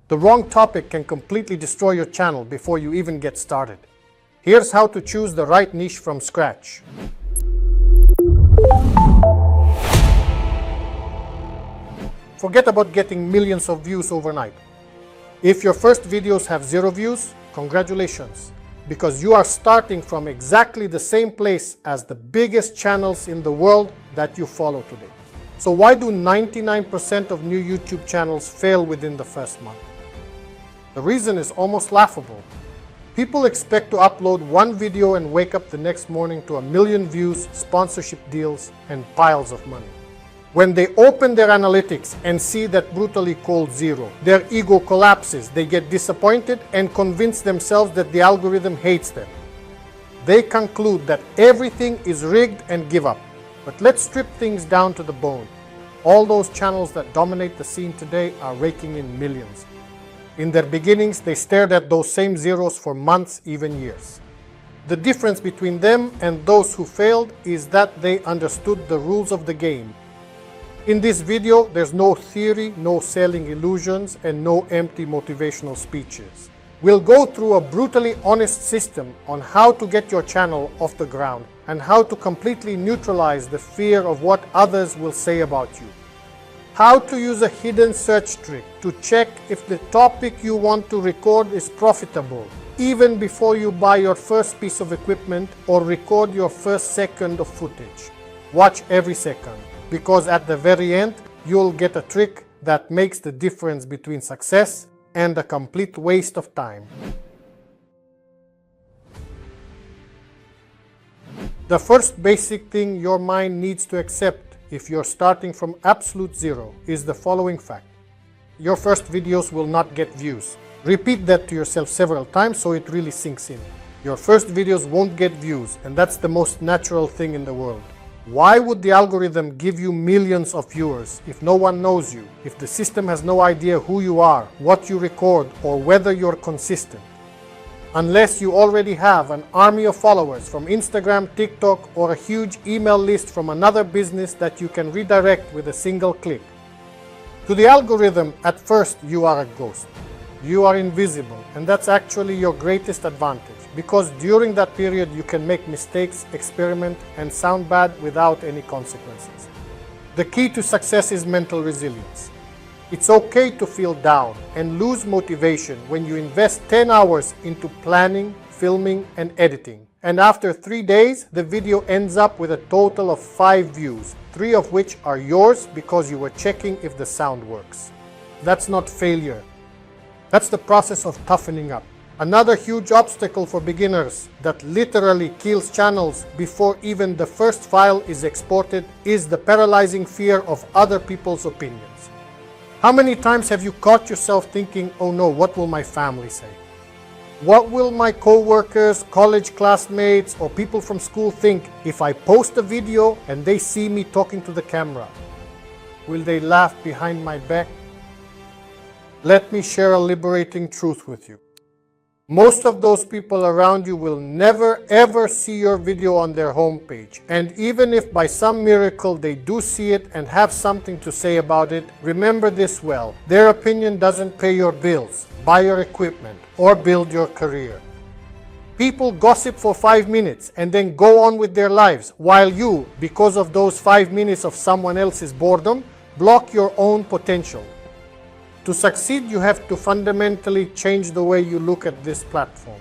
The wrong topic can completely destroy your channel before you even get started. Here's how to choose the right niche from scratch. Forget about getting millions of views overnight. If your first videos have 0 views, congratulations, because you are starting from exactly the same place as the biggest channels in the world that you follow today. So why do 99% of new YouTube channels fail within the first month? The reason is almost laughable. People expect to upload one video and wake up the next morning to 1 million views, sponsorship deals, and piles of money. When they open their analytics and see that brutally cold 0, their ego collapses, they get disappointed and convince themselves that the algorithm hates them. They conclude that everything is rigged and give up. But let's strip things down to the bone. All those channels that dominate the scene today are raking in millions. In their beginnings, they stared at those same zeros for months, even years. The difference between them and those who failed is that they understood the rules of the game. In this video, there's no theory, no selling illusions, and no empty motivational speeches. We'll go through a brutally honest system on how to get your channel off the ground and how to completely neutralize the fear of what others will say about you. How to use a hidden search trick to check if the topic you want to record is profitable, even before you buy your first piece of equipment or record your first second of footage. Watch every second, because at the very end, you'll get a trick that makes the difference between success and a complete waste of time. The first basic thing your mind needs to accept if you're starting from absolute zero is the following fact. Your first videos will not get views. Repeat that to yourself several times so it really sinks in. Your first videos won't get views, and that's the most natural thing in the world. Why would the algorithm give you millions of viewers if no one knows you, if the system has no idea who you are, what you record, or whether you're consistent? Unless you already have an army of followers from Instagram, TikTok, or a huge email list from another business that you can redirect with a single click. To the algorithm, at first you are a ghost. You are invisible, and that's actually your greatest advantage, because during that period you can make mistakes, experiment, and sound bad without any consequences. The key to success is mental resilience. It's okay to feel down and lose motivation when you invest 10 hours into planning, filming, and editing. And after 3 days, the video ends up with a total of 5 views, 3 of which are yours because you were checking if the sound works. That's not failure. That's the process of toughening up. Another huge obstacle for beginners that literally kills channels before even the first file is exported is the paralyzing fear of other people's opinions. How many times have you caught yourself thinking, oh no, what will my family say? What will my co-workers, college classmates, or people from school think if I post a video and they see me talking to the camera? Will they laugh behind my back? Let me share a liberating truth with you. Most of those people around you will never ever see your video on their homepage. And even if by some miracle they do see it and have something to say about it, remember this well. Their opinion doesn't pay your bills, buy your equipment, or build your career. People gossip for 5 minutes and then go on with their lives, while you, because of those 5 minutes of someone else's boredom, block your own potential. To succeed, you have to fundamentally change the way you look at this platform.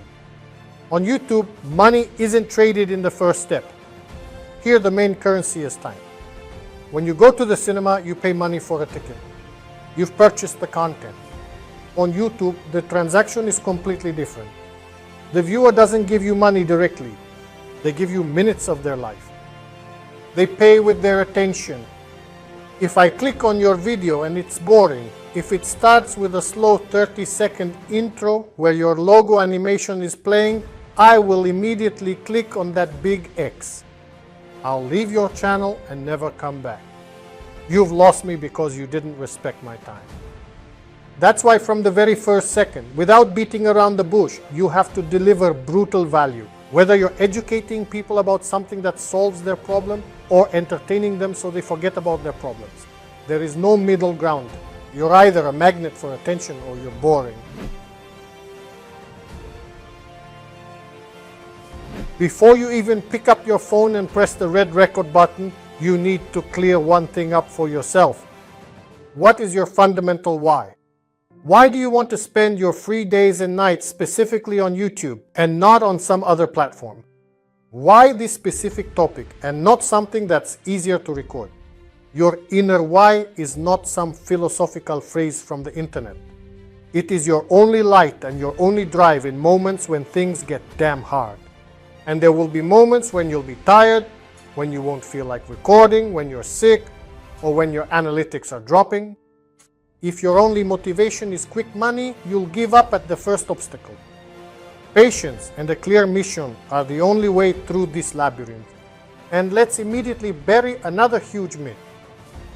On YouTube, money isn't traded in the first step. Here, the main currency is time. When you go to the cinema, you pay money for a ticket. You've purchased the content. On YouTube, the transaction is completely different. The viewer doesn't give you money directly. They give you minutes of their life. They pay with their attention. If I click on your video and it's boring, if it starts with a slow 30-second intro where your logo animation is playing, I will immediately click on that big X. I'll leave your channel and never come back. You've lost me because you didn't respect my time. That's why from the very first second, without beating around the bush, you have to deliver brutal value. Whether you're educating people about something that solves their problem or entertaining them so they forget about their problems. There is no middle ground. You're either a magnet for attention or you're boring. Before you even pick up your phone and press the red record button, you need to clear one thing up for yourself. What is your fundamental why? Why do you want to spend your free days and nights specifically on YouTube and not on some other platform? Why this specific topic and not something that's easier to record? Your inner why is not some philosophical phrase from the internet. It is your only light and your only drive in moments when things get damn hard. And there will be moments when you'll be tired, when you won't feel like recording, when you're sick, or when your analytics are dropping. If your only motivation is quick money, you'll give up at the first obstacle. Patience and a clear mission are the only way through this labyrinth. And let's immediately bury another huge myth.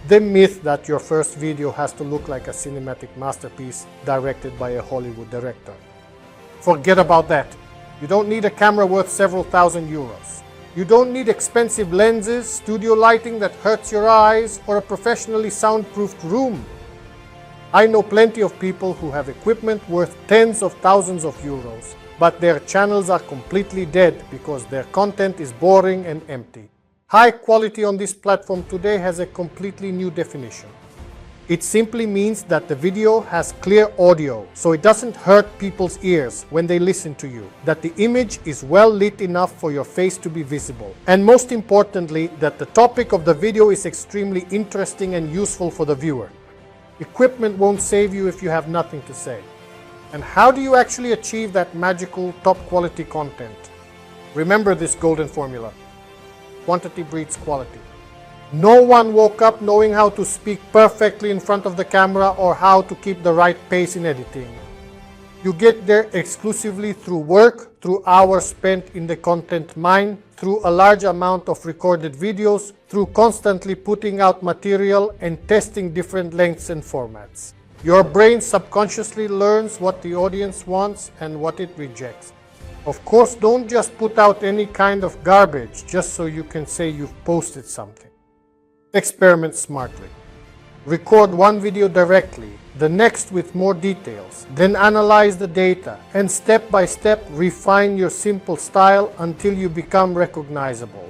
The myth that your first video has to look like a cinematic masterpiece directed by a Hollywood director. Forget about that. You don't need a camera worth several thousand euros. You don't need expensive lenses, studio lighting that hurts your eyes, or a professionally soundproofed room. I know plenty of people who have equipment worth tens of thousands of euros, but their channels are completely dead because their content is boring and empty. High quality on this platform today has a completely new definition. It simply means that the video has clear audio, so it doesn't hurt people's ears when they listen to you, that the image is well lit enough for your face to be visible, and most importantly, that the topic of the video is extremely interesting and useful for the viewer. Equipment won't save you if you have nothing to say. And how do you actually achieve that magical top quality content? Remember this golden formula. Quantity breeds quality. No one woke up knowing how to speak perfectly in front of the camera or how to keep the right pace in editing. You get there exclusively through work, through hours spent in the content mine, through a large amount of recorded videos, through constantly putting out material and testing different lengths and formats. Your brain subconsciously learns what the audience wants and what it rejects. Of course, don't just put out any kind of garbage just so you can say you've posted something. Experiment smartly. Record one video directly, the next with more details, then analyze the data, and step by step refine your simple style until you become recognizable.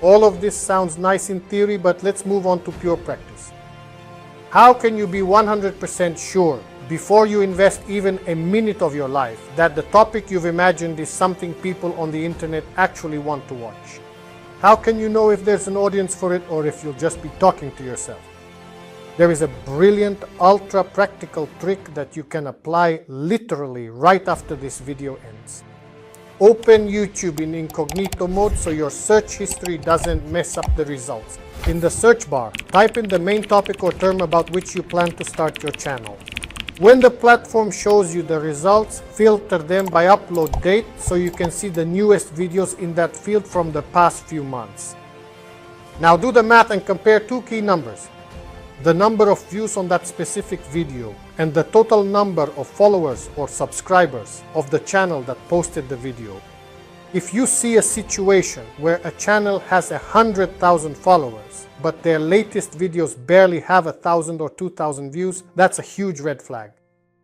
All of this sounds nice in theory, but let's move on to pure practice. How can you be 100% sure, before you invest even a minute of your life, that the topic you've imagined is something people on the internet actually want to watch? How can you know if there's an audience for it or if you'll just be talking to yourself? There is a brilliant, ultra-practical trick that you can apply literally right after this video ends. Open YouTube in incognito mode so your search history doesn't mess up the results. In the search bar, type in the main topic or term about which you plan to start your channel. When the platform shows you the results, filter them by upload date so you can see the newest videos in that field from the past few months. Now do the math and compare two key numbers: the number of views on that specific video and the total number of followers or subscribers of the channel that posted the video. If you see a situation where a channel has 100,000 followers, but their latest videos barely have 1,000 or 2,000 views, that's a huge red flag.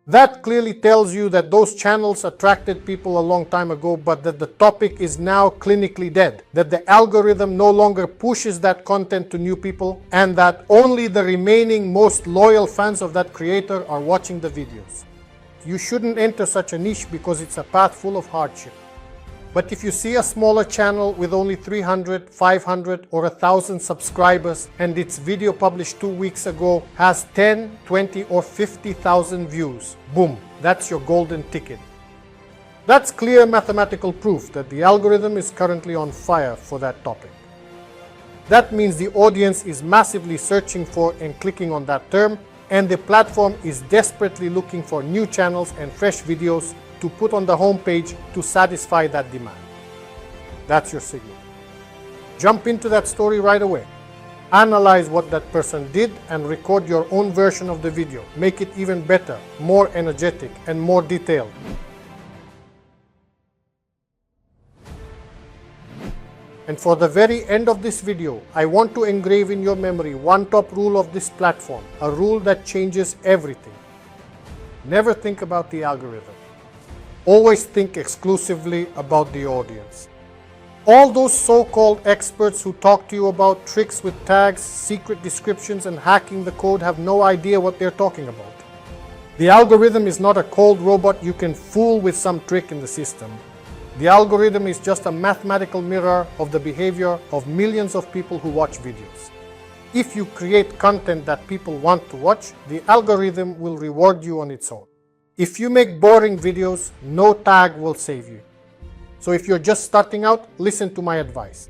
That clearly tells you that those channels attracted people a long time ago, but that the topic is now clinically dead, that the algorithm no longer pushes that content to new people, and that only the remaining most loyal fans of that creator are watching the videos. You shouldn't enter such a niche because it's a path full of hardship. But if you see a smaller channel with only 300, 500 or 1,000 subscribers and its video published 2 weeks ago has 10, 20 or 50,000 views, boom, that's your golden ticket. That's clear mathematical proof that the algorithm is currently on fire for that topic. That means the audience is massively searching for and clicking on that term, and the platform is desperately looking for new channels and fresh videos to put on the homepage to satisfy that demand. That's your signal. Jump into that story right away. Analyze what that person did and record your own version of the video. Make it even better, more energetic, and more detailed. And for the very end of this video, I want to engrave in your memory one top rule of this platform, a rule that changes everything. Never think about the algorithm. Always think exclusively about the audience. All those so-called experts who talk to you about tricks with tags, secret descriptions, and hacking the code have no idea what they're talking about. The algorithm is not a cold robot you can fool with some trick in the system. The algorithm is just a mathematical mirror of the behavior of millions of people who watch videos. If you create content that people want to watch, the algorithm will reward you on its own. If you make boring videos, no tag will save you. So if you're just starting out, listen to my advice.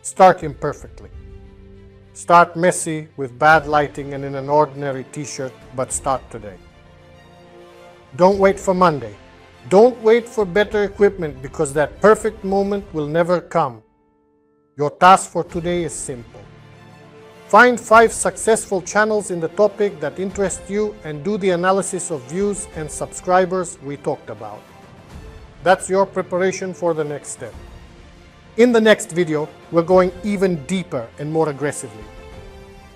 Start imperfectly. Start messy with bad lighting and in an ordinary t-shirt, but start today. Don't wait for Monday. Don't wait for better equipment because that perfect moment will never come. Your task for today is simple. Find 5 successful channels in the topic that interest you and do the analysis of views and subscribers we talked about. That's your preparation for the next step. In the next video, we're going even deeper and more aggressively.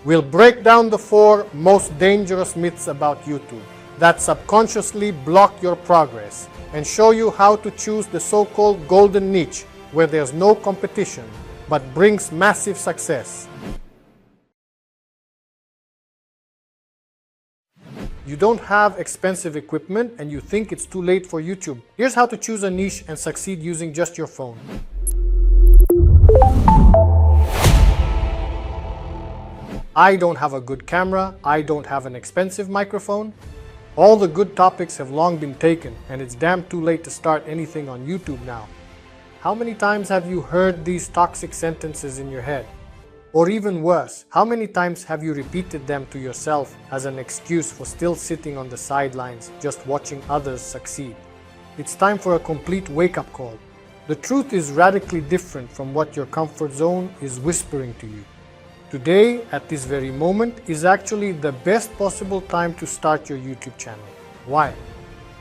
We'll break down the 4 most dangerous myths about YouTube that subconsciously block your progress and show you how to choose the so-called golden niche where there's no competition but brings massive success. You don't have expensive equipment and you think it's too late for YouTube. Here's how to choose a niche and succeed using just your phone. I don't have a good camera. I don't have an expensive microphone. All the good topics have long been taken and it's damn too late to start anything on YouTube now. How many times have you heard these toxic sentences in your head? Or even worse, how many times have you repeated them to yourself as an excuse for still sitting on the sidelines, just watching others succeed? It's time for a complete wake-up call. The truth is radically different from what your comfort zone is whispering to you. Today, at this very moment, is actually the best possible time to start your YouTube channel. Why?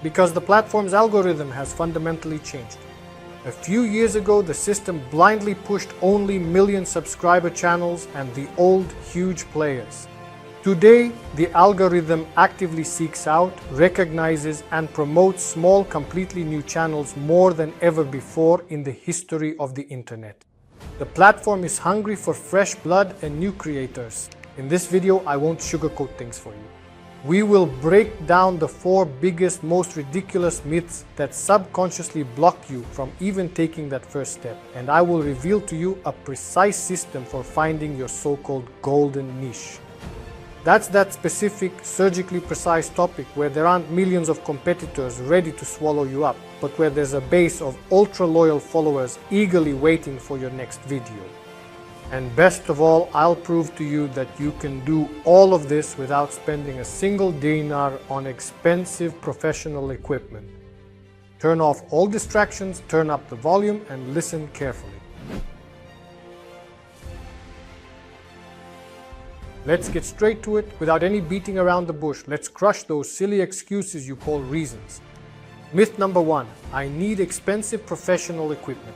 Because the platform's algorithm has fundamentally changed. A few years ago, the system blindly pushed only million subscriber channels and the old, huge players. Today, the algorithm actively seeks out, recognizes, and promotes small, completely new channels more than ever before in the history of the internet. The platform is hungry for fresh blood and new creators. In this video, I won't sugarcoat things for you. We will break down the 4 biggest, most ridiculous myths that subconsciously block you from even taking that first step. And I will reveal to you a precise system for finding your so-called golden niche. That's that specific, surgically precise topic where there aren't millions of competitors ready to swallow you up, but where there's a base of ultra-loyal followers eagerly waiting for your next video. And best of all, I'll prove to you that you can do all of this without spending a single dinar on expensive professional equipment. Turn off all distractions, turn up the volume, and listen carefully. Let's get straight to it without any beating around the bush. Let's crush those silly excuses you call reasons. Myth number 1, I need expensive professional equipment.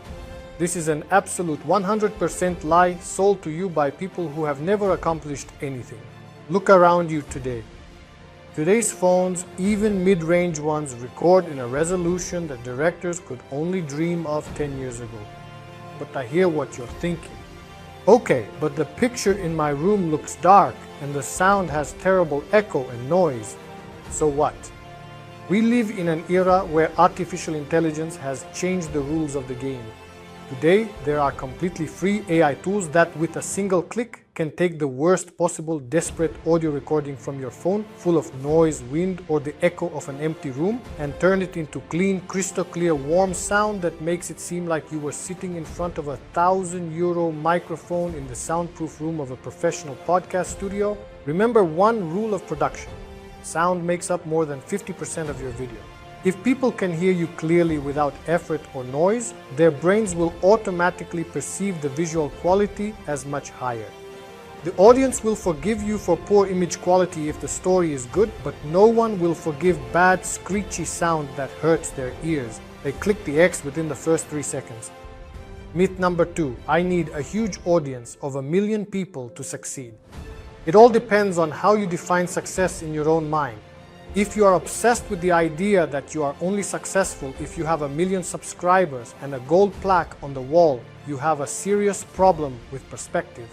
This is an absolute 100% lie sold to you by people who have never accomplished anything. Look around you today. Today's phones, even mid-range ones, record in a resolution that directors could only dream of 10 years ago. But I hear what you're thinking. Okay, but the picture in my room looks dark and the sound has terrible echo and noise. So what? We live in an era where artificial intelligence has changed the rules of the game. Today, there are completely free AI tools that with a single click can take the worst possible desperate audio recording from your phone, full of noise, wind, or the echo of an empty room, and turn it into clean, crystal clear, warm sound that makes it seem like you were sitting in front of a €1,000 microphone in the soundproof room of a professional podcast studio. Remember one rule of production: sound makes up more than 50% of your video. If people can hear you clearly without effort or noise, their brains will automatically perceive the visual quality as much higher. The audience will forgive you for poor image quality if the story is good, but no one will forgive bad, screechy sound that hurts their ears. They click the X within the first 3 seconds. Myth number 2, I need a huge audience of 1 million people to succeed. It all depends on how you define success in your own mind. If you are obsessed with the idea that you are only successful if you have 1 million subscribers and a gold plaque on the wall, you have a serious problem with perspective.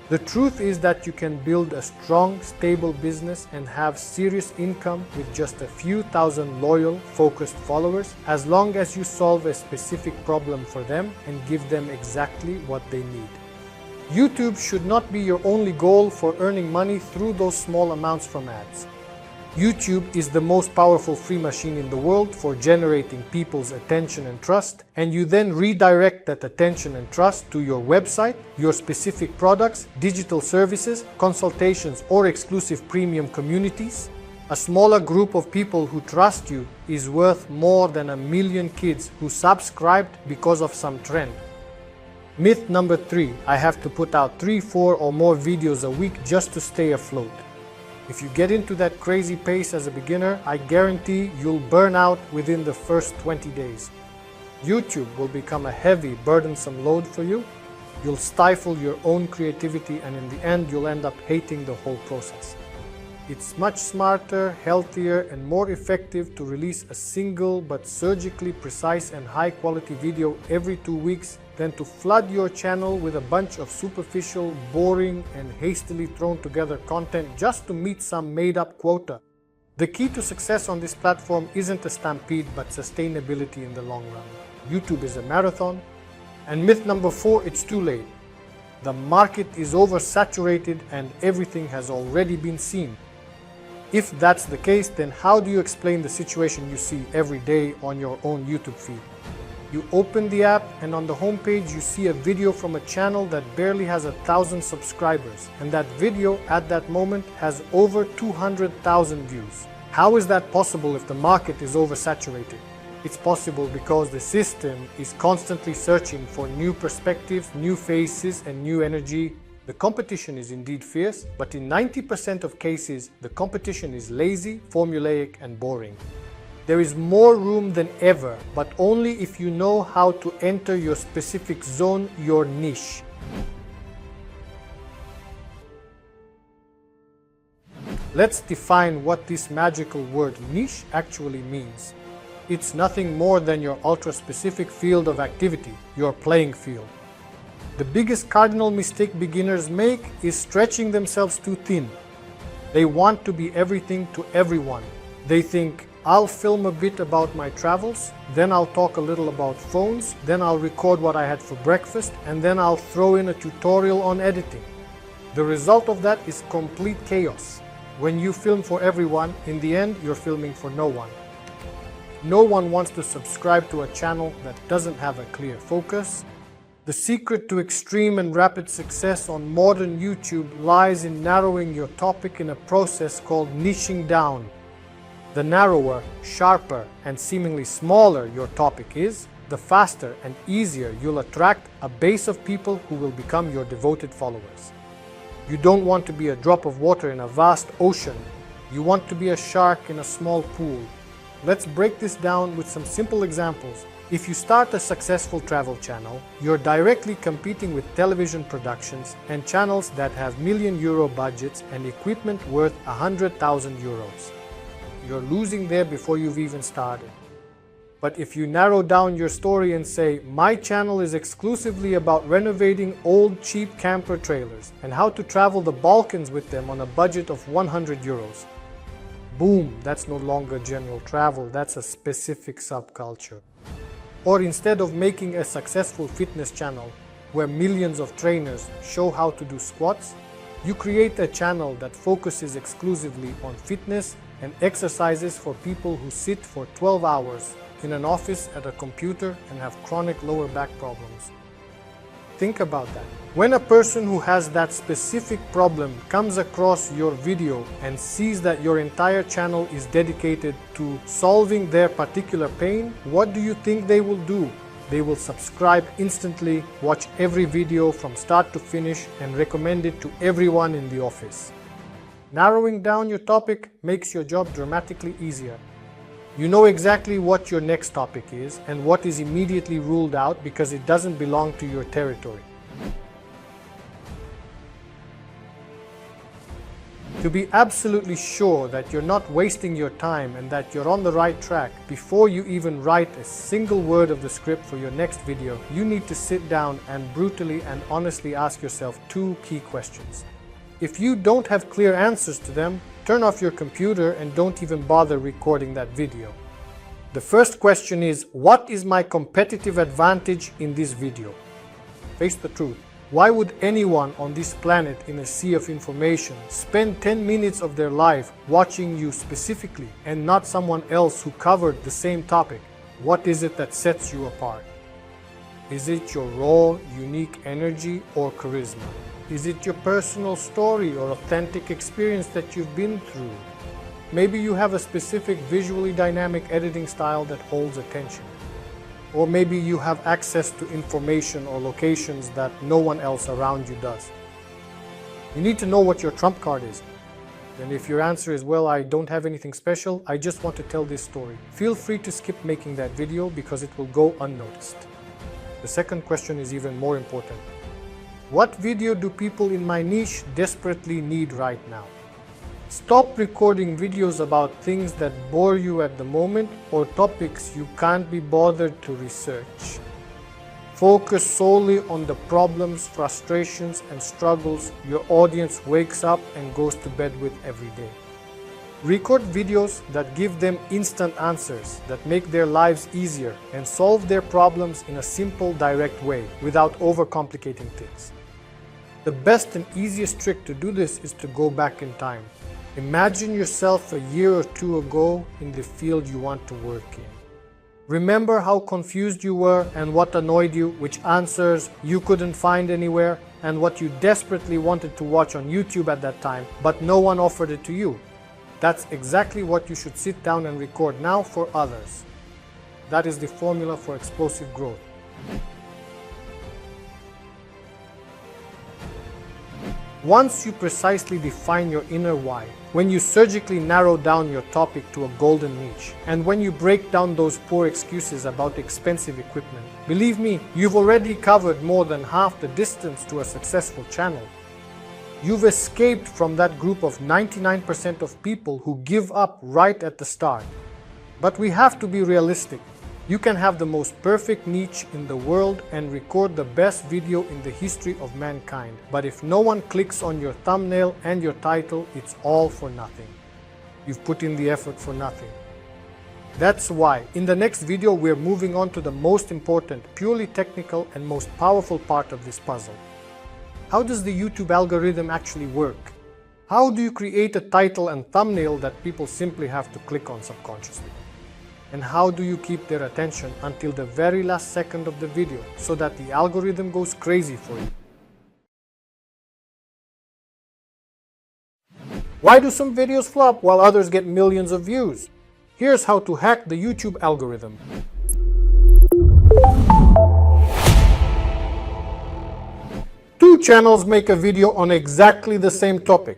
The truth is that you can build a strong, stable business and have serious income with just a few thousand loyal, focused followers, as long as you solve a specific problem for them and give them exactly what they need. YouTube should not be your only goal for earning money through those small amounts from ads. YouTube is the most powerful free machine in the world for generating people's attention and trust, and you then redirect that attention and trust to your website, your specific products, digital services, consultations, or exclusive premium communities. A smaller group of people who trust you is worth more than 1 million kids who subscribed because of some trend. Myth number 3, I have to put out 3, 4 or more videos a week just to stay afloat. If you get into that crazy pace as a beginner, I guarantee you'll burn out within the first 20 days. YouTube will become a heavy, burdensome load for you. You'll stifle your own creativity, and in the end, you'll end up hating the whole process. It's much smarter, healthier, and more effective to release a single but surgically precise and high-quality video every 2 weeks than to flood your channel with a bunch of superficial, boring, and hastily thrown together content just to meet some made-up quota. The key to success on this platform isn't a stampede but sustainability in the long run. YouTube is a marathon. And myth number 4, it's too late. The market is oversaturated and everything has already been seen. If that's the case, then how do you explain the situation you see every day on your own YouTube feed? You open the app and on the homepage you see a video from a channel that barely has 1,000 subscribers, and that video at that moment has over 200,000 views. How is that possible if the market is oversaturated? It's possible because the system is constantly searching for new perspectives, new faces, and new energy. The competition is indeed fierce, but in 90% of cases, the competition is lazy, formulaic, and boring. There is more room than ever, but only if you know how to enter your specific zone, your niche. Let's define what this magical word niche actually means. It's nothing more than your ultra-specific field of activity, your playing field. The biggest cardinal mistake beginners make is stretching themselves too thin. They want to be everything to everyone. They think, I'll film a bit about my travels, then I'll talk a little about phones, then I'll record what I had for breakfast, and then I'll throw in a tutorial on editing. The result of that is complete chaos. When you film for everyone, in the end, you're filming for no one. No one wants to subscribe to a channel that doesn't have a clear focus. The secret to extreme and rapid success on modern YouTube lies in narrowing your topic in a process called niching down. The narrower, sharper, and seemingly smaller your topic is, the faster and easier you'll attract a base of people who will become your devoted followers. You don't want to be a drop of water in a vast ocean. You want to be a shark in a small pool. Let's break this down with some simple examples. If you start a successful travel channel, you're directly competing with television productions and channels that have €1,000,000 budgets and equipment worth €100,000. You're losing there before you've even started. But if you narrow down your story and say, my channel is exclusively about renovating old cheap camper trailers and how to travel the Balkans with them on a budget of €100. Boom, that's no longer general travel, that's a specific subculture. Or instead of making a successful fitness channel where millions of trainers show how to do squats, you create a channel that focuses exclusively on fitness and exercises for people who sit for 12 hours in an office at a computer and have chronic lower back problems. Think about that. When a person who has that specific problem comes across your video and sees that your entire channel is dedicated to solving their particular pain, what do you think they will do? They will subscribe instantly, watch every video from start to finish, and recommend it to everyone in the office. Narrowing down your topic makes your job dramatically easier. You know exactly what your next topic is and what is immediately ruled out because it doesn't belong to your territory. To be absolutely sure that you're not wasting your time and that you're on the right track, before you even write a single word of the script for your next video, you need to sit down and brutally and honestly ask yourself two key questions. If you don't have clear answers to them, turn off your computer and don't even bother recording that video. The first question is, what is my competitive advantage in this video? Face the truth. Why would anyone on this planet in a sea of information spend 10 minutes of their life watching you specifically and not someone else who covered the same topic? What is it that sets you apart? Is it your raw, unique energy or charisma? Is it your personal story or authentic experience that you've been through? Maybe you have a specific visually dynamic editing style that holds attention. Or maybe you have access to information or locations that no one else around you does. You need to know what your trump card is. And if your answer is, well, I don't have anything special, I just want to tell this story, feel free to skip making that video because it will go unnoticed. The second question is even more important. What video do people in my niche desperately need right now? Stop recording videos about things that bore you at the moment or topics you can't be bothered to research. Focus solely on the problems, frustrations, and struggles your audience wakes up and goes to bed with every day. Record videos that give them instant answers, that make their lives easier and solve their problems in a simple, direct way without overcomplicating things. The best and easiest trick to do this is to go back in time. Imagine yourself a year or two ago in the field you want to work in. Remember how confused you were and what annoyed you, which answers you couldn't find anywhere, and what you desperately wanted to watch on YouTube at that time, but no one offered it to you. That's exactly what you should sit down and record now for others. That is the formula for explosive growth. Once you precisely define your inner why, when you surgically narrow down your topic to a golden niche, and when you break down those poor excuses about expensive equipment, believe me, you've already covered more than half the distance to a successful channel. You've escaped from that group of 99% of people who give up right at the start. But we have to be realistic. You can have the most perfect niche in the world and record the best video in the history of mankind. But if no one clicks on your thumbnail and your title, it's all for nothing. You've put in the effort for nothing. That's why in the next video we're moving on to the most important, purely technical and most powerful part of this puzzle. How does the YouTube algorithm actually work? How do you create a title and thumbnail that people simply have to click on subconsciously? And how do you keep their attention until the very last second of the video so that the algorithm goes crazy for you? Why do some videos flop while others get millions of views? Here's how to hack the YouTube algorithm. Two channels make a video on exactly the same topic.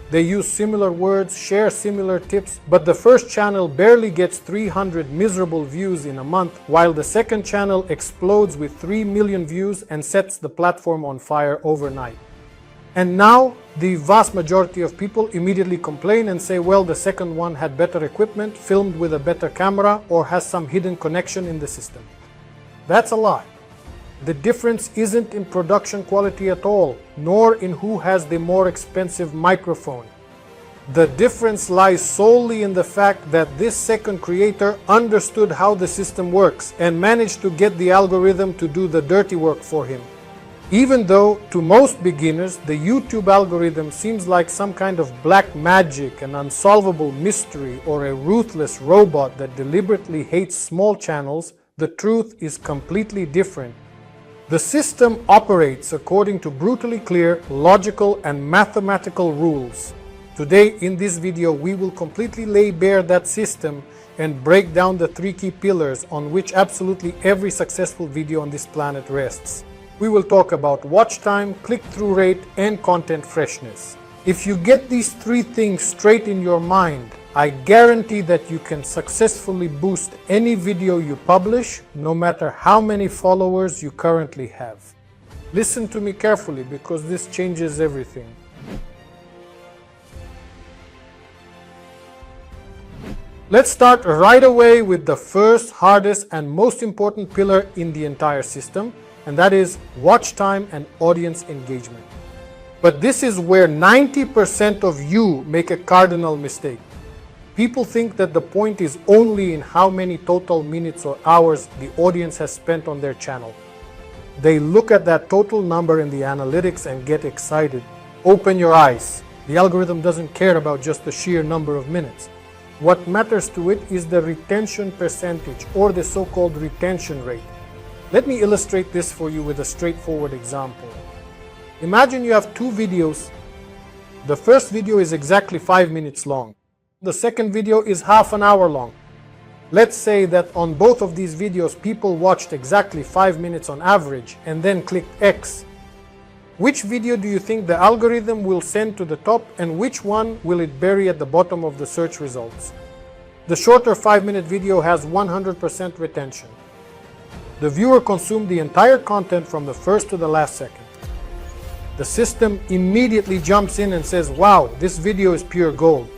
They use similar words, share similar tips, but the first channel barely gets 300 miserable views in a month, while the second channel explodes with 3 million views and sets the platform on fire overnight. And now, the vast majority of people immediately complain and say, well, the second one had better equipment, filmed with a better camera, or has some hidden connection in the system. That's a lie. The difference isn't in production quality at all, nor in who has the more expensive microphone. The difference lies solely in the fact that this second creator understood how the system works and managed to get the algorithm to do the dirty work for him. Even though, to most beginners, the YouTube algorithm seems like some kind of black magic, an unsolvable mystery, or a ruthless robot that deliberately hates small channels, the truth is completely different. The system operates according to brutally clear, logical, and mathematical rules. Today, in this video, we will completely lay bare that system and break down the 3 key pillars on which absolutely every successful video on this planet rests. We will talk about watch time, click-through rate, and content freshness. If you get these 3 things straight in your mind, I guarantee that you can successfully boost any video you publish, no matter how many followers you currently have. Listen to me carefully because this changes everything. Let's start right away with the first, hardest, and most important pillar in the entire system, and that is watch time and audience engagement. But this is where 90% of you make a cardinal mistake. People think that the point is only in how many total minutes or hours the audience has spent on their channel. They look at that total number in the analytics and get excited. Open your eyes. The algorithm doesn't care about just the sheer number of minutes. What matters to it is the retention percentage, or the so-called retention rate. Let me illustrate this for you with a straightforward example. Imagine you have two videos. The first video is exactly 5 minutes long. The second video is half an hour long. Let's say that on both of these videos people watched exactly 5 minutes on average and then clicked X. Which video do you think the algorithm will send to the top, and which one will it bury at the bottom of the search results? The shorter 5-minute video has 100% retention. The viewer consumed the entire content from the first to the last second. The system immediately jumps in and says, wow, this video is pure gold.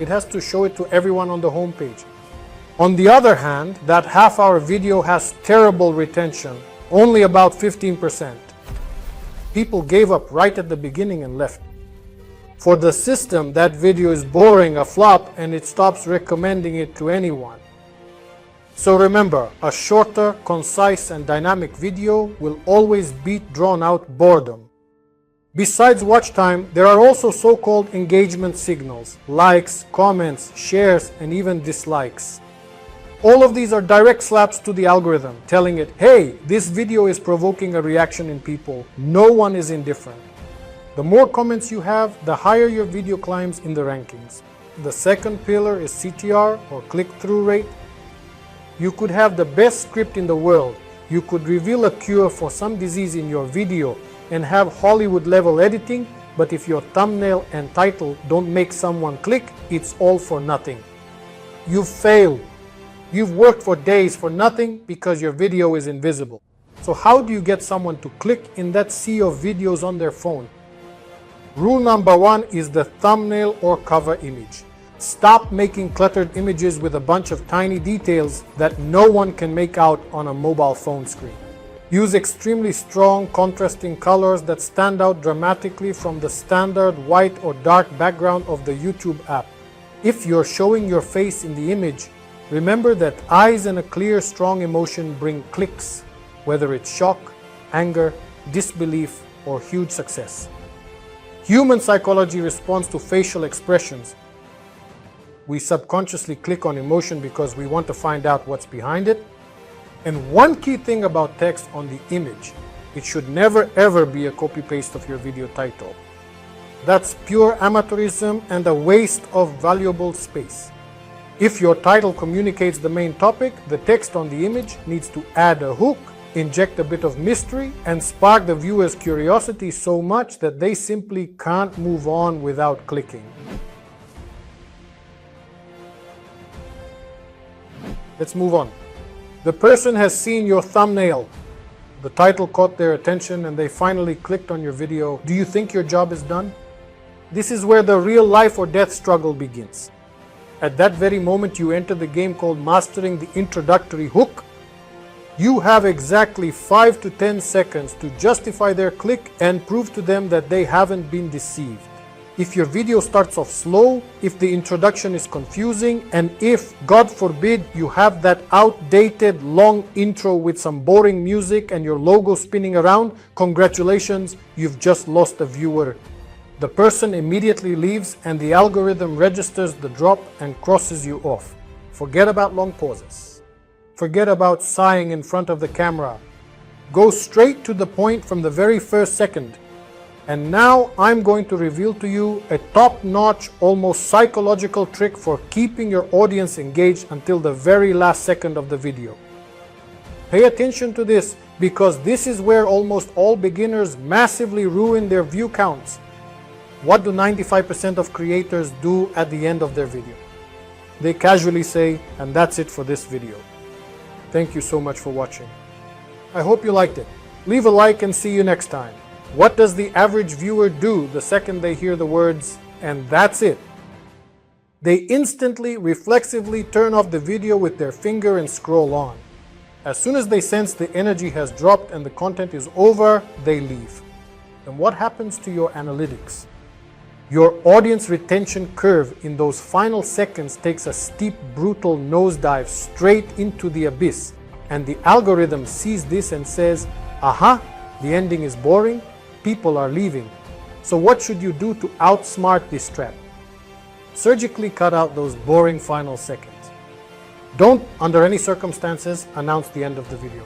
It has to show it to everyone on the homepage. On the other hand, that half-hour video has terrible retention, only about 15%. People gave up right at the beginning and left. For the system, that video is boring, a flop, and it stops recommending it to anyone. So remember, a shorter, concise, and dynamic video will always beat drawn-out boredom. Besides watch time, there are also so-called engagement signals, likes, comments, shares, and even dislikes. All of these are direct slaps to the algorithm, telling it, hey, this video is provoking a reaction in people. No one is indifferent. The more comments you have, the higher your video climbs in the rankings. The second pillar is CTR, or click-through rate. You could have the best script in the world. You could reveal a cure for some disease in your video and have Hollywood-level editing, but if your thumbnail and title don't make someone click, it's all for nothing. You've failed. You've worked for days for nothing because your video is invisible. So how do you get someone to click in that sea of videos on their phone? Rule number 1 is the thumbnail or cover image. Stop making cluttered images with a bunch of tiny details that no one can make out on a mobile phone screen. Use extremely strong, contrasting colors that stand out dramatically from the standard white or dark background of the YouTube app. If you're showing your face in the image, remember that eyes and a clear, strong emotion bring clicks, whether it's shock, anger, disbelief, or huge success. Human psychology responds to facial expressions. We subconsciously click on emotion because we want to find out what's behind it. And one key thing about text on the image, it should never ever be a copy-paste of your video title. That's pure amateurism and a waste of valuable space. If your title communicates the main topic, the text on the image needs to add a hook, inject a bit of mystery, and spark the viewer's curiosity so much that they simply can't move on without clicking. Let's move on. The person has seen your thumbnail. The title caught their attention and they finally clicked on your video. Do you think your job is done? This is where the real life or death struggle begins. At that very moment you enter the game called mastering the introductory hook. You have exactly 5 to 10 seconds to justify their click and prove to them that they haven't been deceived. If your video starts off slow, if the introduction is confusing, and if, God forbid, you have that outdated long intro with some boring music and your logo spinning around, congratulations, you've just lost a viewer. The person immediately leaves and the algorithm registers the drop and crosses you off. Forget about long pauses. Forget about sighing in front of the camera. Go straight to the point from the very first second. And now I'm going to reveal to you a top-notch, almost psychological trick for keeping your audience engaged until the very last second of the video. Pay attention to this because this is where almost all beginners massively ruin their view counts. What do 95% of creators do at the end of their video? they casually say, and that's it for this video. Thank you so much for watching. I hope you liked it. Leave a like and see you next time. What does the average viewer do the second they hear the words, and that's it? They instantly, reflexively turn off the video with their finger and scroll on. As soon as they sense the energy has dropped and the content is over, they leave. Then what happens to your analytics? Your audience retention curve in those final seconds takes a steep, brutal nosedive straight into the abyss, and the algorithm sees this and says, aha, the ending is boring, people are leaving. So what should you do to outsmart this trap? Surgically cut out those boring final seconds. Don't, under any circumstances, announce the end of the video.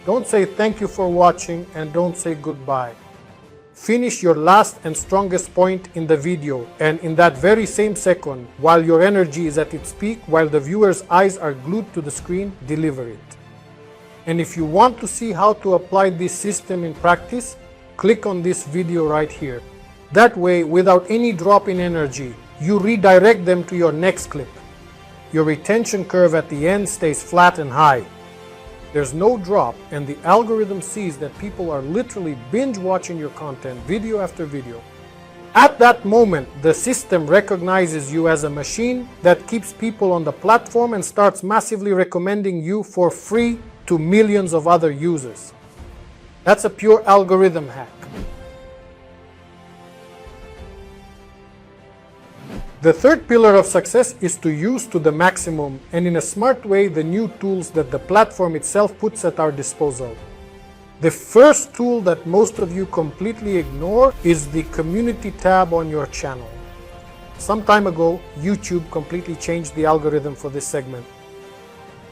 Don't say thank you for watching and don't say goodbye. Finish your last and strongest point in the video, and in that very same second, while your energy is at its peak, while the viewer's eyes are glued to the screen, deliver it. And if you want to see how to apply this system in practice, click on this video right here. That way, without any drop in energy, you redirect them to your next clip. Your retention curve at the end stays flat and high. There's no drop, and the algorithm sees that people are literally binge watching your content video after video. At that moment, the system recognizes you as a machine that keeps people on the platform and starts massively recommending you for free to millions of other users. That's a pure algorithm hack. The third pillar of success is to use to the maximum and in a smart way the new tools that the platform itself puts at our disposal. The first tool that most of you completely ignore is the community tab on your channel. Some time ago, YouTube completely changed the algorithm for this segment.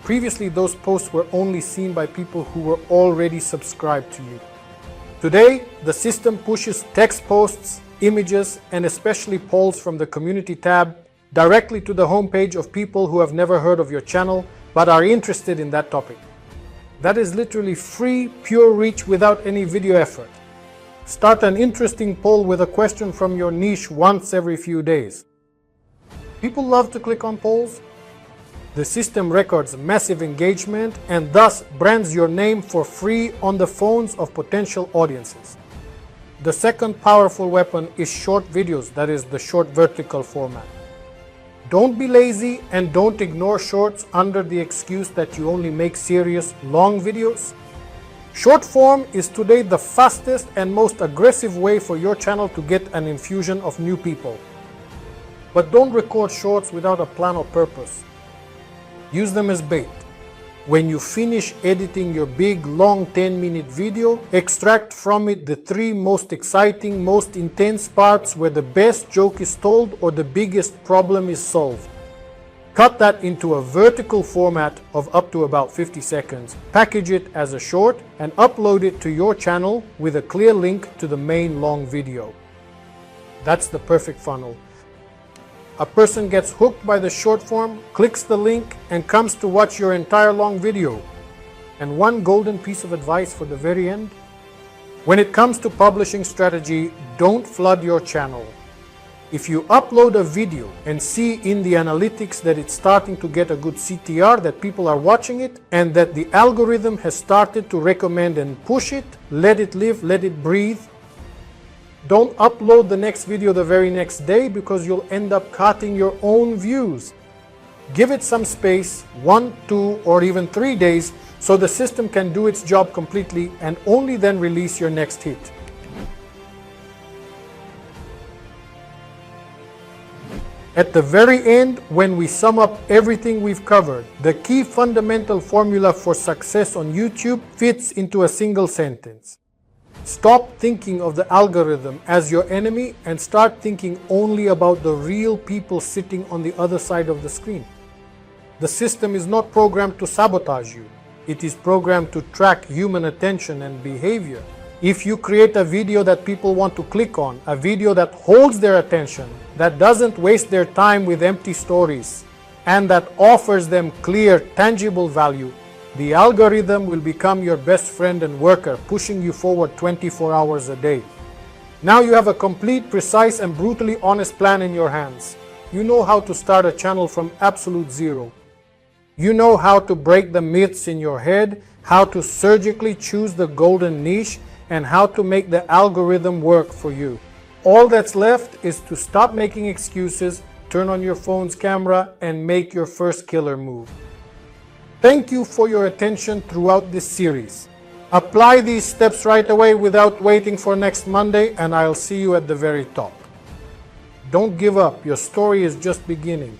Previously, those posts were only seen by people who were already subscribed to you. Today, the system pushes text posts, images, and especially polls from the community tab directly to the homepage of people who have never heard of your channel but are interested in that topic. That is literally free, pure reach without any video effort. Start an interesting poll with a question from your niche once every few days. People love to click on polls. The system records massive engagement and thus brands your name for free on the phones of potential audiences. The second powerful weapon is short videos, that is the short vertical format. Don't be lazy and don't ignore shorts under the excuse that you only make serious, long videos. Short form is today the fastest and most aggressive way for your channel to get an infusion of new people. But don't record shorts without a plan or purpose. Use them as bait. When you finish editing your big, long 10-minute video, extract from it the 3 most exciting, most intense parts where the best joke is told or the biggest problem is solved. Cut that into a vertical format of up to about 50 seconds, package it as a short, and upload it to your channel with a clear link to the main long video. That's the perfect funnel. A person gets hooked by the short form, clicks the link, and comes to watch your entire long video. And one golden piece of advice for the very end. When it comes to publishing strategy, don't flood your channel. If you upload a video and see in the analytics that it's starting to get a good CTR, that people are watching it, and that the algorithm has started to recommend and push it, let it live, let it breathe. Don't upload the next video the very next day because you'll end up cutting your own views. Give it some space, 1, 2, or even 3 days, so the system can do its job completely and only then release your next hit. At the very end, when we sum up everything we've covered, the key fundamental formula for success on YouTube fits into a single sentence. Stop thinking of the algorithm as your enemy and start thinking only about the real people sitting on the other side of the screen. The system is not programmed to sabotage you. It is programmed to track human attention and behavior. If you create a video that people want to click on, a video that holds their attention, that doesn't waste their time with empty stories, and that offers them clear, tangible value, the algorithm will become your best friend and worker, pushing you forward 24 hours a day. Now you have a complete, precise, and brutally honest plan in your hands. You know how to start a channel from absolute zero. You know how to break the myths in your head, how to surgically choose the golden niche, and how to make the algorithm work for you. All that's left is to stop making excuses, turn on your phone's camera, and make your first killer move. Thank you for your attention throughout this series. Apply these steps right away without waiting for next Monday, and I'll see you at the very top. Don't give up. Your story is just beginning.